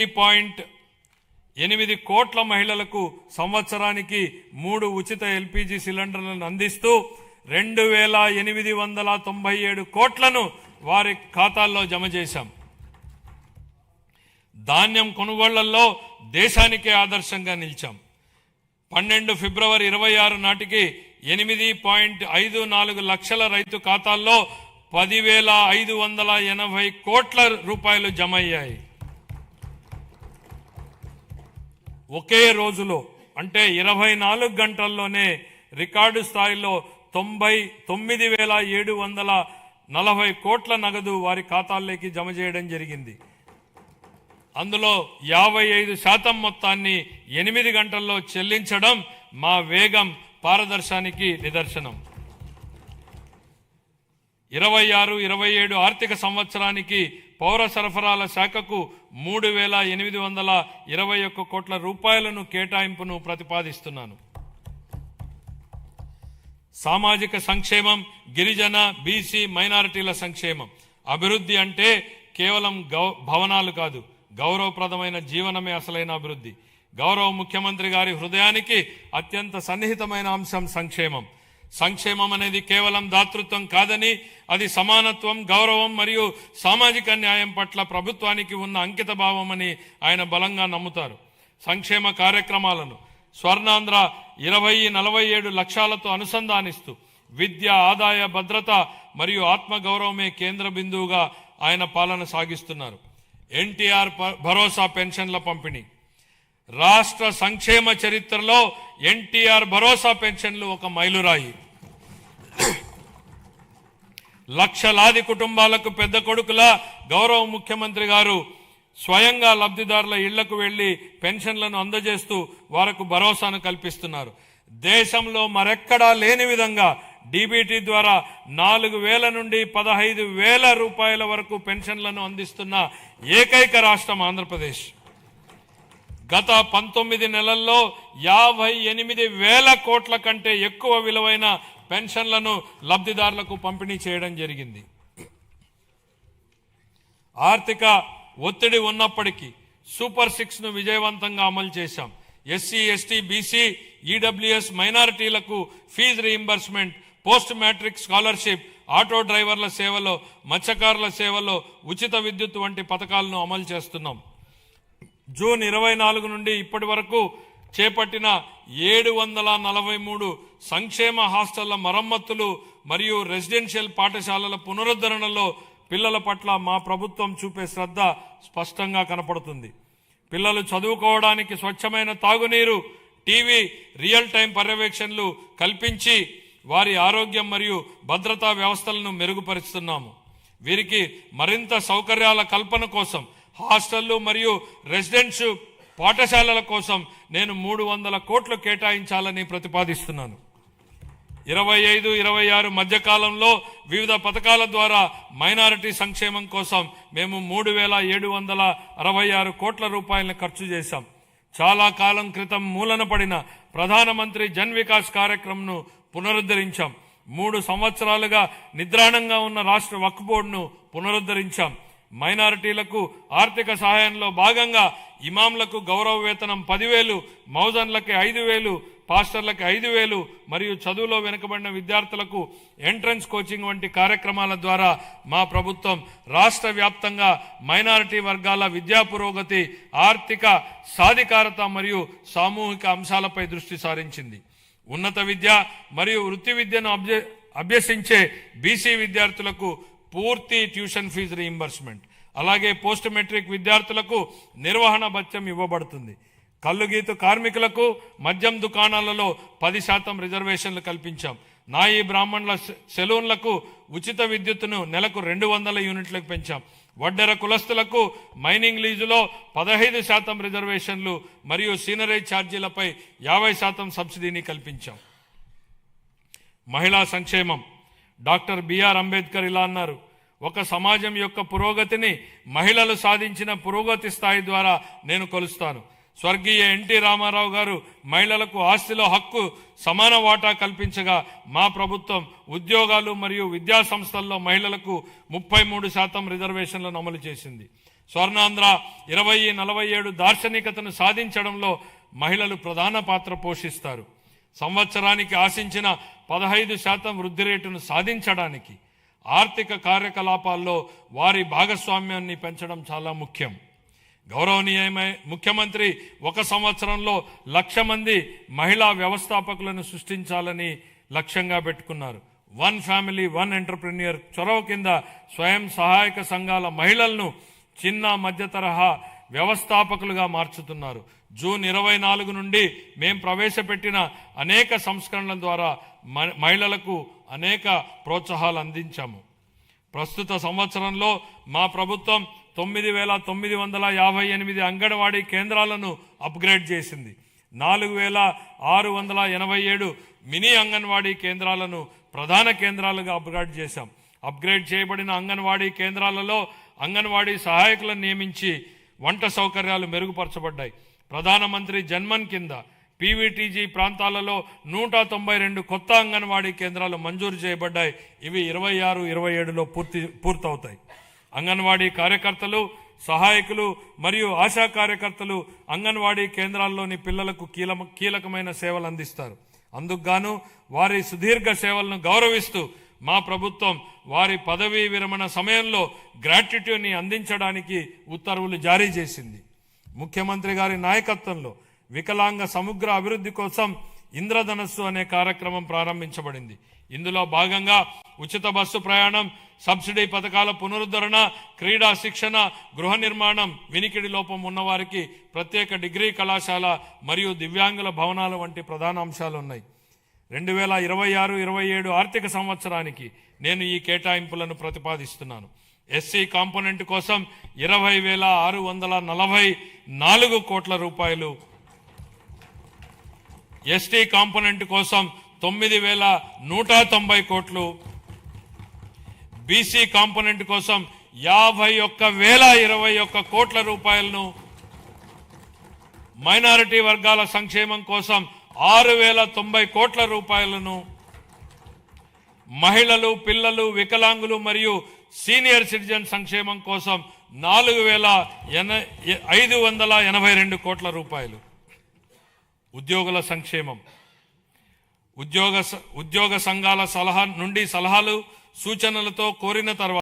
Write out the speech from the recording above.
8 కోట్ల మహిళలకు సంవత్సరానికి 3 ఉచిత ఎల్పీజీ సిలిండర్లను అందిస్తూ 2897 కోట్లను వారి ఖాతాల్లో జమ చేశాం. ధాన్యం కొనుగోళ్లలో దేశానికే ఆదర్శంగా నిలిచాం. 12 ఫిబ్రవరి 26 నాటికి 8.54 లక్షల రైతు ఖాతాల్లో 10,580 కోట్ల రూపాయలు జమ అయ్యాయి. ఒకే రోజులో అంటే 24 గంటల్లోనే రికార్డు స్థాయిలో 99,740 కోట్ల నగదు వారి ఖాతాల్లోకి జమ చేయడం జరిగింది. అందులో 55% మొత్తాన్ని 8 గంటల్లో చెల్లించడం మా వేగం పారదర్శానికి నిదర్శనం. 26-27 ఆర్థిక సంవత్సరానికి పౌర సరఫరాల శాఖకు 3,821 కోట్ల రూపాయలను కేటాయింపును ప్రతిపాదిస్తున్నాను. సామాజిక సంక్షేమం, గిరిజన, బీసీ, మైనారిటీల సంక్షేమం. అభివృద్ధి అంటే కేవలం భవనాలు కాదు, గౌరవప్రదమైన జీవనమే అసలైన అభివృద్ధి. గౌరవ ముఖ్యమంత్రి గారి హృదయానికి అత్యంత సన్నిహితమైన అంశం సంక్షేమం. సంక్షేమం అనేది కేవలం దాతృత్వం కాదని, అది సమానత్వం, గౌరవం మరియు సామాజిక న్యాయం పట్ల ప్రభుత్వానికి ఉన్న అంకిత భావం అని ఆయన బలంగా నమ్ముతారు. సంక్షేమ కార్యక్రమాలను స్వర్ణాంధ్ర 20-47 లక్ష్యాలతో అనుసంధానిస్తూ విద్య, ఆదాయ భద్రత మరియు ఆత్మగౌరవమే కేంద్ర బిందువుగా ఆయన పాలన సాగిస్తున్నారు. ఎన్టీఆర్ భరోసా పెన్షన్ల పంపిణీ. రాష్ట్ర సంక్షేమ చరిత్రలో ఎన్టీఆర్ భరోసా పెన్షన్లు ఒక మైలురాయి. లక్షలాది కుటుంబాలకు పెద్ద కొడుకుల గౌరవ ముఖ్యమంత్రి గారు స్వయంగా లబ్ధిదారుల ఇళ్లకు వెళ్లి పెన్షన్లను అందజేస్తూ వారికి భరోసాను కల్పిస్తున్నారు. దేశంలో మరెక్కడా లేని విధంగా డీబీటీ ద్వారా 4,000 నుండి 15,000 రూపాయల వరకు పెన్షన్లను అందిస్తున్న ఏకైక రాష్ట్రం ఆంధ్రప్రదేశ్. గత 19 నెలల్లో 58,000 కోట్ల కంటే ఎక్కువ విలువైన పెన్షన్లను లబ్ధిదారులకు పంపిణీ చేయడం జరిగింది. ఆర్థిక ఒత్తిడి ఉన్నప్పటికీ సూపర్ 6 ను విజయవంతంగా అమలు చేశాం. ఎస్సీ, ఎస్టీ, బీసీ, ఈడబ్ల్యూఎస్, మైనారిటీలకు fees reimbursement, post matric scholarship, auto డ్రైవర్ల సేవలో, మత్స్యకారుల సేవలో ఉచిత విద్యుత్ వంటి పథకాలను అమలు చేస్తున్నాం. జూన్ 24 నుండి ఇప్పటి వరకు చేపట్టిన 743 సంక్షేమ హాస్టళ్ల మరమ్మతులు మరియు రెసిడెన్షియల్ పాఠశాలల పునరుద్ధరణలో పిల్లల పట్ల మా ప్రభుత్వం చూపే శ్రద్ధ స్పష్టంగా కనపడుతుంది. పిల్లలు చదువుకోవడానికి స్వచ్ఛమైన తాగునీరు, టీవీ, రియల్ టైం పర్యవేక్షణలు కల్పించి వారి ఆరోగ్యం మరియు భద్రతా వ్యవస్థలను మెరుగుపరుస్తున్నాము. వీరికి మరింత సౌకర్యాల కల్పన కోసం హాస్టళ్లు మరియు రెసిడెన్స్ పాఠశాలల కోసం నేను 300 కోట్లు కేటాయించాలని ప్రతిపాదిస్తున్నాను. 25-26 మధ్యకాలంలో వివిధ పథకాల ద్వారా మైనారిటీ సంక్షేమం కోసం మేము 3,766 కోట్ల రూపాయలను ఖర్చు చేశాం. చాలా కాలం క్రితం మూలన పడిన ప్రధానమంత్రి జన్ వికాస్ కార్యక్రమంను పునరుద్ధరించాం. 3 సంవత్సరాలుగా నిద్రాణంగా ఉన్న రాష్ట్ర వక్ఫ్ బోర్డును పునరుద్ధరించాం. మైనారిటీలకు ఆర్థిక సహాయంలో భాగంగా ఇమాంలకు గౌరవ వేతనం 10,000, మౌజన్లకి 5,000, పాస్టర్లకు 5,000 మరియు చదువులో వెనుకబడిన విద్యార్థులకు ఎంట్రన్స్ కోచింగ్ వంటి కార్యక్రమాల ద్వారా మా ప్రభుత్వం రాష్ట్ర వ్యాప్తంగా మైనారిటీ వర్గాల విద్యా పురోగతి, ఆర్థిక సాధికారత మరియు సామూహిక అంశాలపై దృష్టి సారించింది. ఉన్నత విద్య మరియు వృత్తి విద్యను అభ్యసించే బీసీ విద్యార్థులకు పూర్తి ట్యూషన్ ఫీజు రీయింబర్స్మెంట్, అలాగే పోస్ట్ మెట్రిక్ విద్యార్థులకు నిర్వహణ భత్యం ఇవ్వబడుతుంది. కల్లుగీతు కార్మికులకు మద్యం దుకాణాలలో 10% రిజర్వేషన్లు కల్పించాం. నాయి బ్రాహ్మణుల సెలూన్లకు ఉచిత విద్యుత్తును నెలకు 200 యూనిట్లకు పెంచాం. వడ్డెర కులస్తులకు మైనింగ్ లీజులో 15% రిజర్వేషన్లు మరియు సీనరేజ్ ఛార్జీలపై 50% సబ్సిడీని కల్పించాం. మహిళా సంక్షేమం. డాక్టర్ బిఆర్ అంబేద్కర్ ఇలా అన్నారు, ఒక సమాజం యొక్క పురోగతిని మహిళలు సాధించిన పురోగతి స్థాయి ద్వారా నేను కొలుస్తాను. స్వర్గీయ ఎన్టీ రామారావు గారు మహిళలకు ఆస్తిలో హక్కు, సమాన వాటా కల్పించగా మా ప్రభుత్వం ఉద్యోగాలు మరియు విద్యా సంస్థల్లో మహిళలకు 33% రిజర్వేషన్లను అమలు చేసింది. స్వర్ణాంధ్ర 2047 దార్శనికతను సాధించడంలో మహిళలు ప్రధాన పాత్ర పోషిస్తారు. సంవత్సరానికి ఆశించిన 15% వృద్ధి రేటును సాధించడానికి ఆర్థిక కార్యకలాపాల్లో వారి భాగస్వామ్యాన్ని పెంచడం చాలా ముఖ్యం. గౌరవనీయమైన ముఖ్యమంత్రి 1 సంవత్సరంలో 1,00,000 మంది మహిళా వ్యవస్థాపకులను సృష్టించాలని లక్ష్యంగా పెట్టుకున్నారు. 1 ఫ్యామిలీ 1 ఎంటర్ప్రెన్యూర్ చొరవ కింద స్వయం సహాయక సంఘాల మహిళలను చిన్న మధ్య తరహా వ్యవస్థాపకులుగా మార్చుతున్నారు. జూన్ 24 నుండి మేం ప్రవేశపెట్టిన అనేక సంస్కరణల ద్వారా మహిళలకు అనేక ప్రోత్సాహాలు అందించాము. ప్రస్తుత సంవత్సరంలో మా ప్రభుత్వం 9,958 అంగన్వాడీ కేంద్రాలను అప్గ్రేడ్ చేసింది. 4,687 మినీ అంగన్వాడీ కేంద్రాలను ప్రధాన కేంద్రాలుగా అప్గ్రేడ్ చేశాం. అప్గ్రేడ్ చేయబడిన అంగన్వాడీ కేంద్రాలలో అంగన్వాడీ సహాయకులను నియమించి వంట సౌకర్యాలు మెరుగుపరచబడ్డాయి. ప్రధానమంత్రి జన్మన్ కింద పీవీటీజీ ప్రాంతాలలో 192 కొత్త అంగన్వాడీ కేంద్రాలు మంజూరు చేయబడ్డాయి. ఇవి 26-27లో పూర్తవుతాయి. అంగన్వాడీ కార్యకర్తలు, సహాయకులు మరియు ఆశా కార్యకర్తలు అంగన్వాడీ కేంద్రాల్లోని పిల్లలకు కీలకమైన సేవలు అందిస్తారు. అందుకుగాను వారి సుదీర్ఘ సేవలను గౌరవిస్తూ మా ప్రభుత్వం వారి పదవీ విరమణ సమయంలో గ్రాట్యుటీని అందించడానికి ఉత్తర్వులు జారీ చేసింది. ముఖ్యమంత్రి గారి నాయకత్వంలో వికలాంగ సమగ్ర అభివృద్ధి కోసం ఇంద్రధనస్సు అనే కార్యక్రమం ప్రారంభించబడింది. ఇందులో భాగంగా ఉచిత బస్సు ప్రయాణం, సబ్సిడీ పథకాల పునరుద్ధరణ, క్రీడా శిక్షణ, గృహ నిర్మాణం, వినికిడి లోపం ఉన్నవారికి ప్రత్యేక డిగ్రీ కళాశాల మరియు దివ్యాంగుల భవనాలు వంటి ప్రధాన అంశాలు ఉన్నాయి. 2026-27 ఆర్థిక సంవత్సరానికి నేను ఈ కేటాయింపులను ప్రతిపాదిస్తున్నాను. ఎస్సీ కాంపోనెంట్ కోసం 20,644 కోట్ల రూపాయలు, ఎస్టీ కాంపోనెంట్ కోసం 9,190 కోట్లు, బీసీ కాంపోనెంట్ కోసం 51,021 కోట్ల రూపాయలను, మైనారిటీ వర్గాల సంక్షేమం కోసం 6,090 కోట్ల రూపాయలను, మహిళలు, పిల్లలు, వికలాంగులు మరియు సీనియర్ సిటిజన్ సంక్షేమం కోసం 4,582 కోట్ల రూపాయలు. ఉద్యోగుల సంక్షేమం, ఉద్యోగ సంఘాల సలహాలు సూచనలతో కోరిన తర్వాత